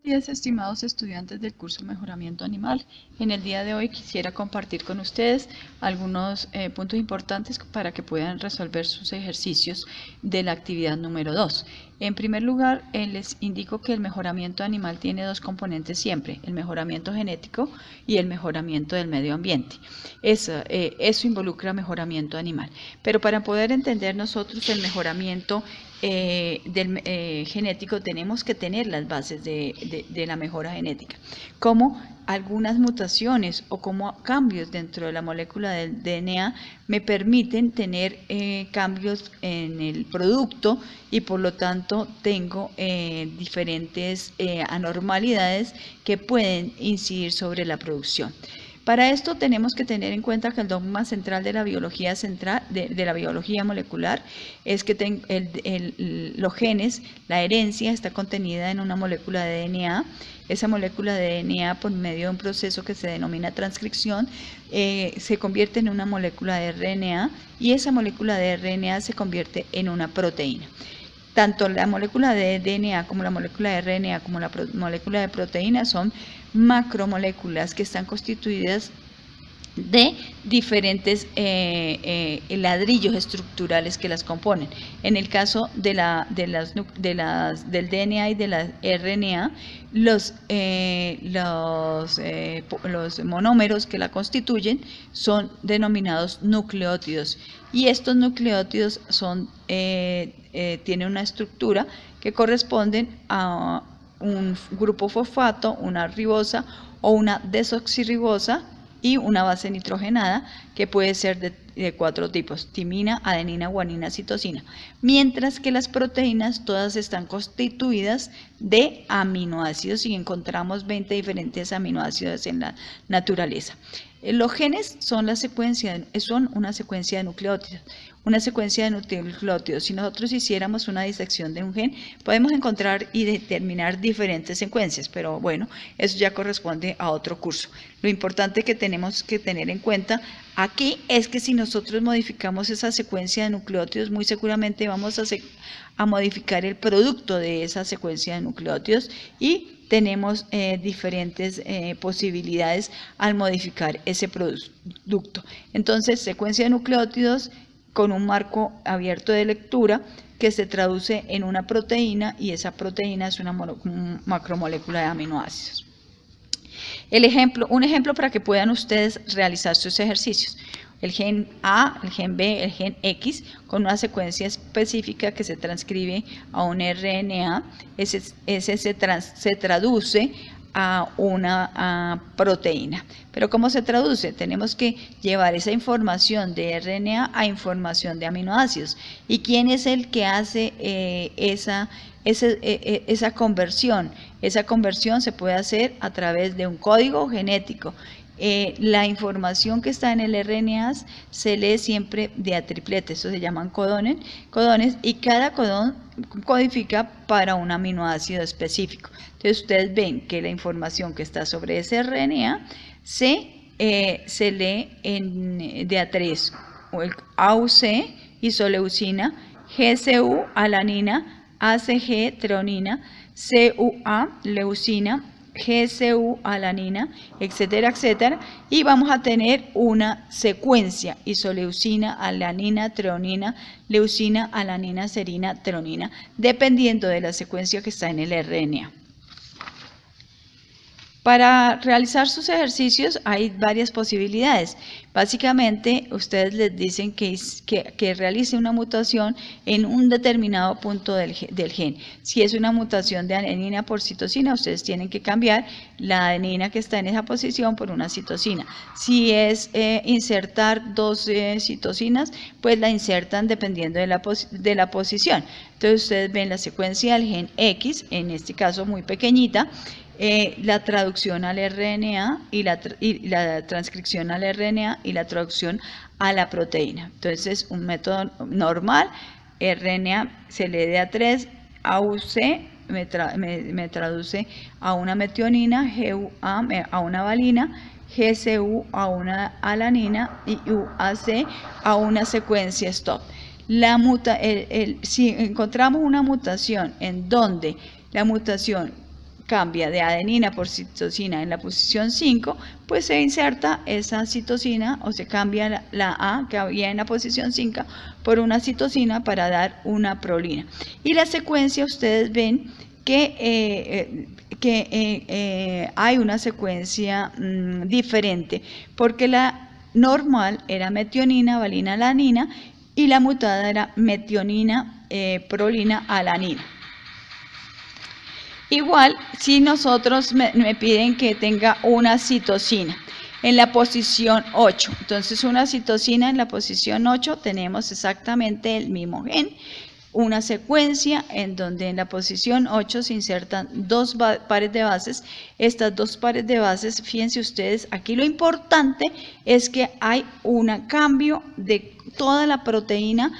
Días, estimados estudiantes del curso Mejoramiento Animal. En el día de hoy quisiera compartir con ustedes algunos puntos importantes para que puedan resolver sus ejercicios de la actividad número 2. En primer lugar, les indico que el mejoramiento animal tiene dos componentes siempre, el mejoramiento genético y el mejoramiento del medio ambiente. Eso involucra mejoramiento animal. Pero para poder entender nosotros el mejoramiento genético, tenemos que tener las bases de la mejora genética, como algunas mutaciones o como cambios dentro de la molécula del DNA me permiten tener cambios en el producto y por lo tanto tengo diferentes anormalidades que pueden incidir sobre la producción. Para esto tenemos que tener en cuenta que el dogma central de la biología de la biología molecular es que los genes, la herencia está contenida en una molécula de DNA. Esa molécula de DNA, por medio de un proceso que se denomina transcripción, se convierte en una molécula de RNA y esa molécula de RNA se convierte en una proteína. Tanto la molécula de DNA como la molécula de RNA como la molécula de proteína son macromoléculas que están constituidas de diferentes ladrillos estructurales que las componen. En el caso del DNA y de la RNA, los monómeros que la constituyen son denominados nucleótidos, y estos nucleótidos tienen una estructura que corresponden a un grupo fosfato, una ribosa o una desoxirribosa y una base nitrogenada, que puede ser de 4 tipos: timina, adenina, guanina, citosina, mientras que las proteínas todas están constituidas de aminoácidos y encontramos 20 diferentes aminoácidos en la naturaleza. Los genes son una secuencia de nucleótidos. Una secuencia de nucleótidos. Si nosotros hiciéramos una disección de un gen, podemos encontrar y determinar diferentes secuencias, pero bueno, eso ya corresponde a otro curso. Lo importante que tenemos que tener en cuenta aquí es que si nosotros modificamos esa secuencia de nucleótidos, muy seguramente vamos a modificar el producto de esa secuencia de nucleótidos, y tenemos diferentes posibilidades al modificar ese producto. Entonces, secuencia de nucleótidos con un marco abierto de lectura que se traduce en una proteína, y esa proteína es una macromolécula de aminoácidos. Un ejemplo para que puedan ustedes realizar sus ejercicios. El gen A, el gen B, el gen X, con una secuencia específica que se transcribe a un RNA, ese se traduce a una proteína. Pero ¿cómo se traduce? Tenemos que llevar esa información de RNA a información de aminoácidos. ¿Y quién es el que hace esa conversión? Esa conversión se puede hacer a través de un código genético. La información que está en el RNA se lee siempre de a triplete, eso se llaman codones, y cada codón codifica para un aminoácido específico. Entonces ustedes ven que la información que está sobre ese RNA se lee de a 3, o el AUC, isoleucina, GCU, alanina, ACG, treonina, CUA, leucina, GCU, alanina, etcétera, etcétera, y vamos a tener una secuencia: isoleucina, alanina, treonina, leucina, alanina, serina, treonina, dependiendo de la secuencia que está en el RNA. Para realizar sus ejercicios hay varias posibilidades. Básicamente, ustedes les dicen que realice una mutación en un determinado punto del gen. Si es una mutación de adenina por citosina, ustedes tienen que cambiar la adenina que está en esa posición por una citosina. Si es insertar 2 citosinas, pues la insertan dependiendo de la posición. Entonces ustedes ven la secuencia del gen X, en este caso muy pequeñita, la traducción al RNA y la transcripción al RNA y la traducción a la proteína. Entonces, un método normal: RNA se lee de a 3, AUC me traduce a una metionina, GUA a una valina, GCU a una alanina y UAC a una secuencia stop. Si encontramos una mutación en donde la mutación cambia de adenina por citosina en la posición 5, pues se inserta esa citosina o se cambia la A que había en la posición 5 por una citosina para dar una prolina. Y la secuencia, ustedes ven que hay una secuencia diferente, porque la normal era metionina, valina, alanina, y la mutada era metionina, prolina, alanina. Igual, si nosotros me piden que tenga una citosina en la posición 8, entonces una citosina en la posición 8 tenemos exactamente el mismo gen, una secuencia en donde en la posición 8 se insertan dos pares de bases. Estas dos pares de bases, fíjense ustedes, aquí lo importante es que hay un cambio de toda la proteína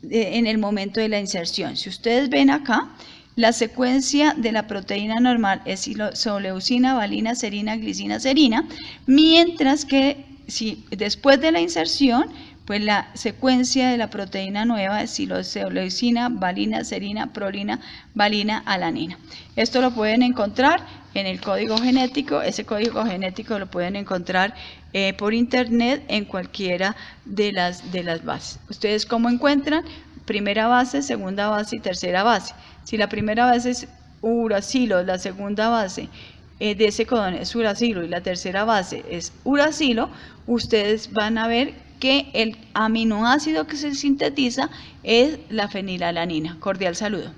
en el momento de la inserción. Si ustedes ven acá, la secuencia de la proteína normal es isoleucina, valina, serina, glicina, serina, mientras que si después de la inserción, pues la secuencia de la proteína nueva es isoleucina, valina, serina, prolina, valina, alanina. Esto lo pueden encontrar en el código genético. Ese código genético lo pueden encontrar por internet en cualquiera de las bases. ¿Ustedes cómo encuentran? Primera base, segunda base y tercera base. Si la primera base es uracilo, la segunda base de ese codón es uracilo y la tercera base es uracilo, ustedes van a ver que el aminoácido que se sintetiza es la fenilalanina. Cordial saludo.